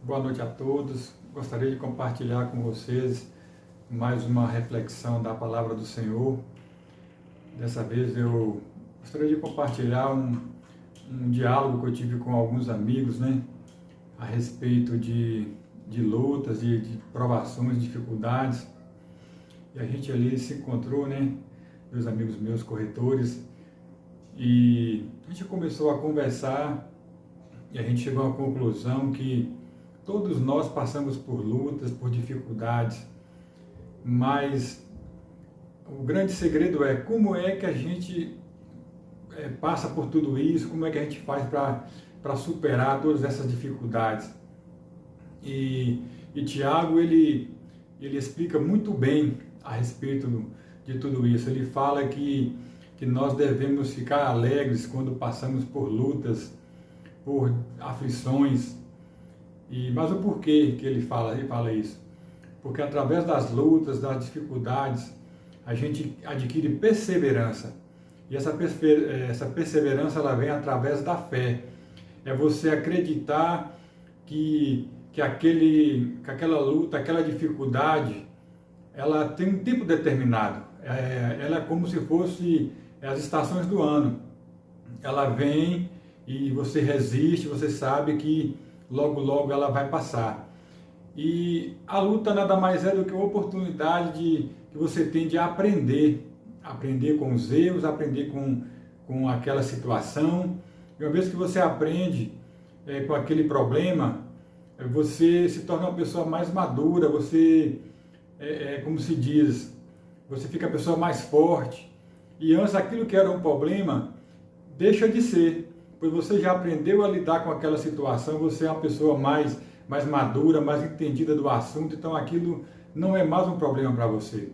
Boa noite a todos. Gostaria de compartilhar com vocês mais uma reflexão da palavra do Senhor. Dessa vez eu gostaria de compartilhar um diálogo que eu tive com alguns amigos, a respeito de lutas, de provações, dificuldades. E a gente ali se encontrou, dois amigos meus corretores, e a gente começou a conversar e a gente chegou à conclusão que todos nós passamos por lutas, por dificuldades, mas o grande segredo é como é que a gente passa por tudo isso, como é que a gente faz para superar todas essas dificuldades. E Tiago, ele explica muito bem a respeito de tudo isso. Ele fala que nós devemos ficar alegres quando passamos por lutas, por aflições. Mas o porquê que ele fala isso? Porque através das lutas, das dificuldades, a gente adquire perseverança. E essa perseverança ela vem através da fé. É você acreditar que aquela luta, aquela dificuldade, ela tem um tempo determinado. Ela é como se fosse as estações do ano. Ela vem e você resiste, você sabe que logo, logo ela vai passar. E a luta nada mais é do que uma oportunidade que você tem de aprender com os erros, aprender com aquela situação. E uma vez que você aprende com aquele problema, você se torna uma pessoa mais madura, você, como se diz, você fica uma pessoa mais forte. E antes aquilo que era um problema, deixa de ser, pois você já aprendeu a lidar com aquela situação, você é uma pessoa mais madura, mais entendida do assunto, então aquilo não é mais um problema para você.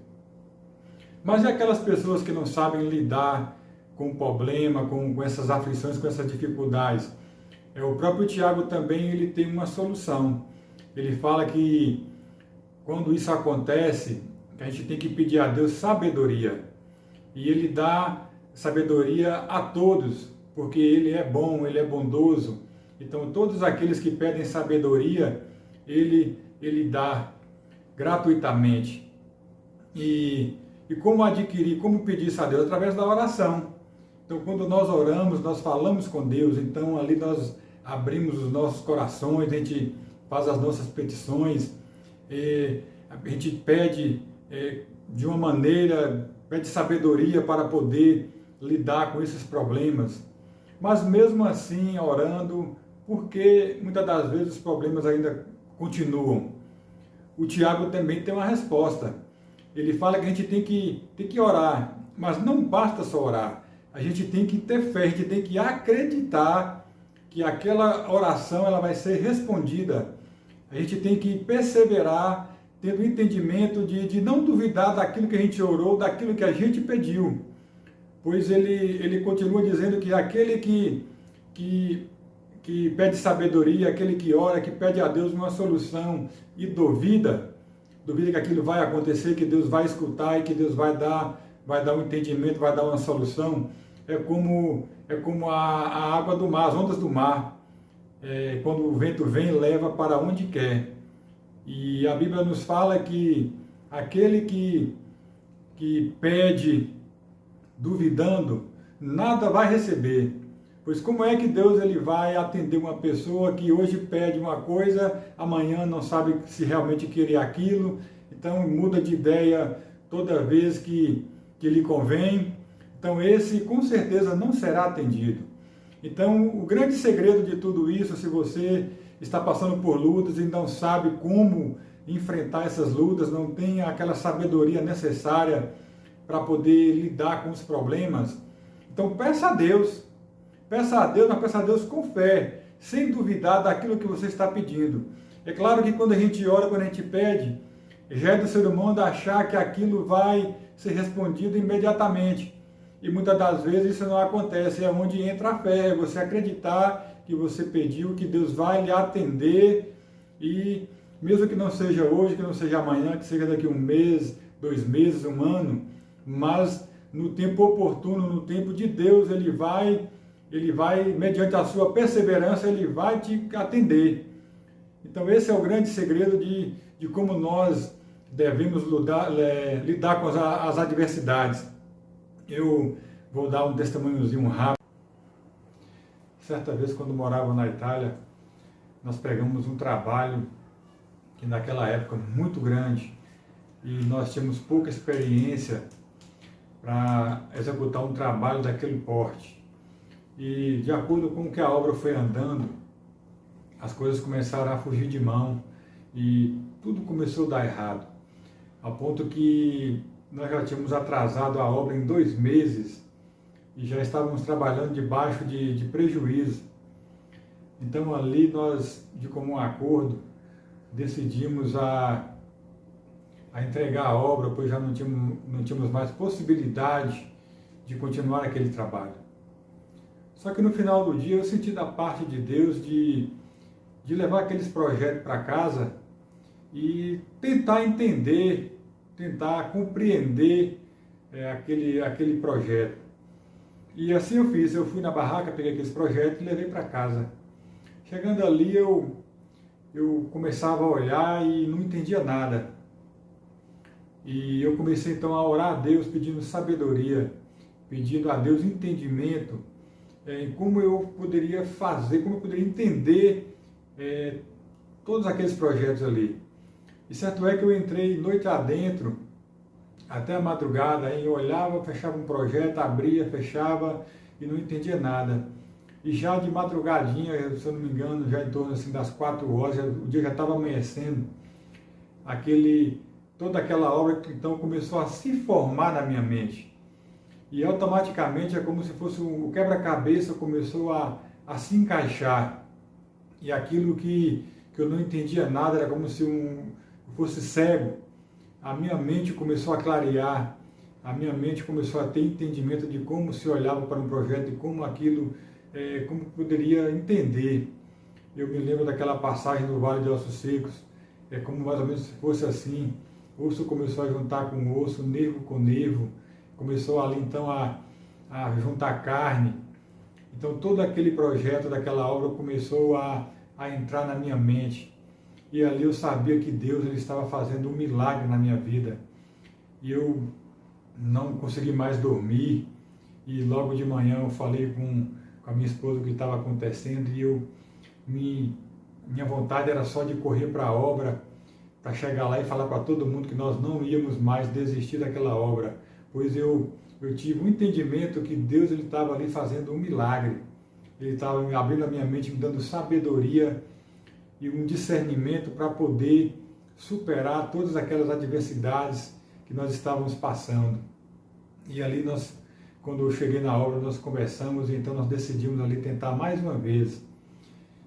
Mas e aquelas pessoas que não sabem lidar com o problema, com essas aflições, com essas dificuldades? O próprio Tiago também ele tem uma solução. Ele fala que quando isso acontece, a gente tem que pedir a Deus sabedoria. E Ele dá sabedoria a todos, porque Ele é bom, Ele é bondoso. Então, todos aqueles que pedem sabedoria, Ele dá gratuitamente. E como adquirir, como pedir isso a Deus? Através da oração. Então, quando nós oramos, nós falamos com Deus, então ali nós abrimos os nossos corações, a gente faz as nossas petições, a gente pede de uma maneira, pede sabedoria para poder lidar com esses problemas. Mas mesmo assim, orando, porque muitas das vezes os problemas ainda continuam. O Tiago também tem uma resposta. Ele fala que a gente tem que orar, mas não basta só orar. A gente tem que ter fé, a gente tem que acreditar que aquela oração ela vai ser respondida. A gente tem que perseverar, tendo o entendimento de não duvidar daquilo que a gente orou, daquilo que a gente pediu. Pois ele continua dizendo que aquele que pede sabedoria, aquele que ora, que pede a Deus uma solução e duvida que aquilo vai acontecer, que Deus vai escutar e que Deus vai dar um entendimento, vai dar uma solução, é como a água do mar, as ondas do mar. Quando o vento vem, leva para onde quer. E a Bíblia nos fala que aquele que pede duvidando, nada vai receber. Pois como é que Deus ele vai atender uma pessoa que hoje pede uma coisa, amanhã não sabe se realmente querer aquilo, então muda de ideia toda vez que lhe convém? Então esse com certeza não será atendido. Então o grande segredo de tudo isso, se você está passando por lutas e não sabe como enfrentar essas lutas, não tem aquela sabedoria necessária para poder lidar com os problemas, então peça a Deus, mas peça a Deus com fé, sem duvidar daquilo que você está pedindo. É claro que quando a gente ora, quando a gente pede, já é do ser humano achar que aquilo vai ser respondido imediatamente. E muitas das vezes isso não acontece, é onde entra a fé, é você acreditar que você pediu, que Deus vai lhe atender, e mesmo que não seja hoje, que não seja amanhã, que seja daqui 1 mês, 2 meses, 1 ano, mas no tempo oportuno, no tempo de Deus, Ele vai, mediante a sua perseverança, Ele vai te atender. Então esse é o grande segredo de como nós devemos lidar com as adversidades. Eu vou dar um testemunhozinho rápido. Certa vez, quando morava na Itália, nós pegamos um trabalho que naquela época muito grande e nós tínhamos pouca experiência para executar um trabalho daquele porte. E de acordo com o que a obra foi andando, as coisas começaram a fugir de mão e tudo começou a dar errado, ao ponto que nós já tínhamos atrasado a obra em 2 meses e já estávamos trabalhando debaixo de prejuízo. Então ali nós, de comum acordo, decidimos a entregar a obra, pois já não tínhamos mais possibilidade de continuar aquele trabalho. Só que no final do dia eu senti da parte de Deus de levar aqueles projetos para casa e tentar entender, tentar compreender aquele projeto. E assim eu fiz, eu fui na barraca, peguei aqueles projetos e levei para casa. Chegando ali eu começava a olhar e não entendia nada. E eu comecei então a orar a Deus pedindo sabedoria, pedindo a Deus entendimento em como eu poderia fazer, como eu poderia entender todos aqueles projetos ali. E certo é que eu entrei noite adentro, até a madrugada, aí eu olhava, fechava um projeto, abria, fechava e não entendia nada. E já de madrugadinha, se eu não me engano, já em torno assim, das 4 horas, o dia já estava amanhecendo, toda aquela obra que então começou a se formar na minha mente. E automaticamente é como se fosse o quebra-cabeça começou a se encaixar. E aquilo que eu não entendia nada, era como se eu fosse cego. A minha mente começou a clarear, a minha mente começou a ter entendimento de como se olhava para um projeto e como aquilo, como poderia entender. Eu me lembro daquela passagem do Vale de Ossos Secos, como mais ou menos se fosse assim, osso começou a juntar com osso, nervo com nervo, começou ali então a juntar carne. Então todo aquele projeto daquela obra começou a entrar na minha mente. E ali eu sabia que Deus ele estava fazendo um milagre na minha vida. E eu não consegui mais dormir. E logo de manhã eu falei com a minha esposa o que estava acontecendo. E minha vontade era só de correr para a obra, para chegar lá e falar para todo mundo que nós não íamos mais desistir daquela obra. Pois eu tive um entendimento que Deus ele estava ali fazendo um milagre. Ele estava abrindo a minha mente, me dando sabedoria e um discernimento para poder superar todas aquelas adversidades que nós estávamos passando. E ali quando eu cheguei na obra, nós conversamos e então nós decidimos ali tentar mais uma vez.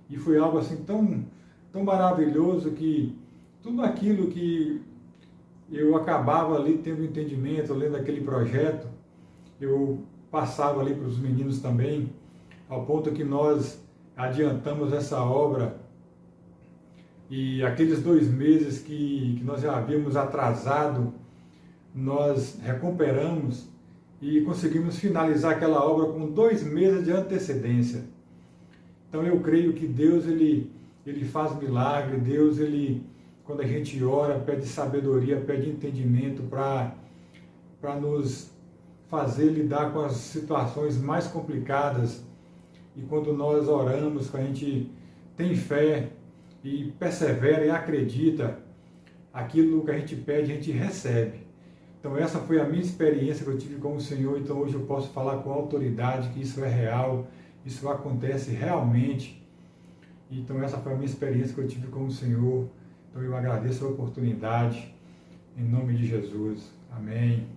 E foi algo assim tão maravilhoso que tudo aquilo que eu acabava ali tendo entendimento, lendo aquele projeto, eu passava ali para os meninos também, ao ponto que nós adiantamos essa obra. E aqueles 2 meses que nós já havíamos atrasado, nós recuperamos e conseguimos finalizar aquela obra com 2 meses de antecedência. Então eu creio que Deus ele faz milagre, Deus quando a gente ora, pede sabedoria, pede entendimento para nos fazer lidar com as situações mais complicadas. E quando nós oramos, a gente tem fé e persevera e acredita, aquilo que a gente pede, a gente recebe. Então essa foi a minha experiência que eu tive com o Senhor, então hoje eu posso falar com autoridade que isso é real, isso acontece realmente. Então essa foi a minha experiência que eu tive com o Senhor, então eu agradeço a oportunidade, em nome de Jesus. Amém.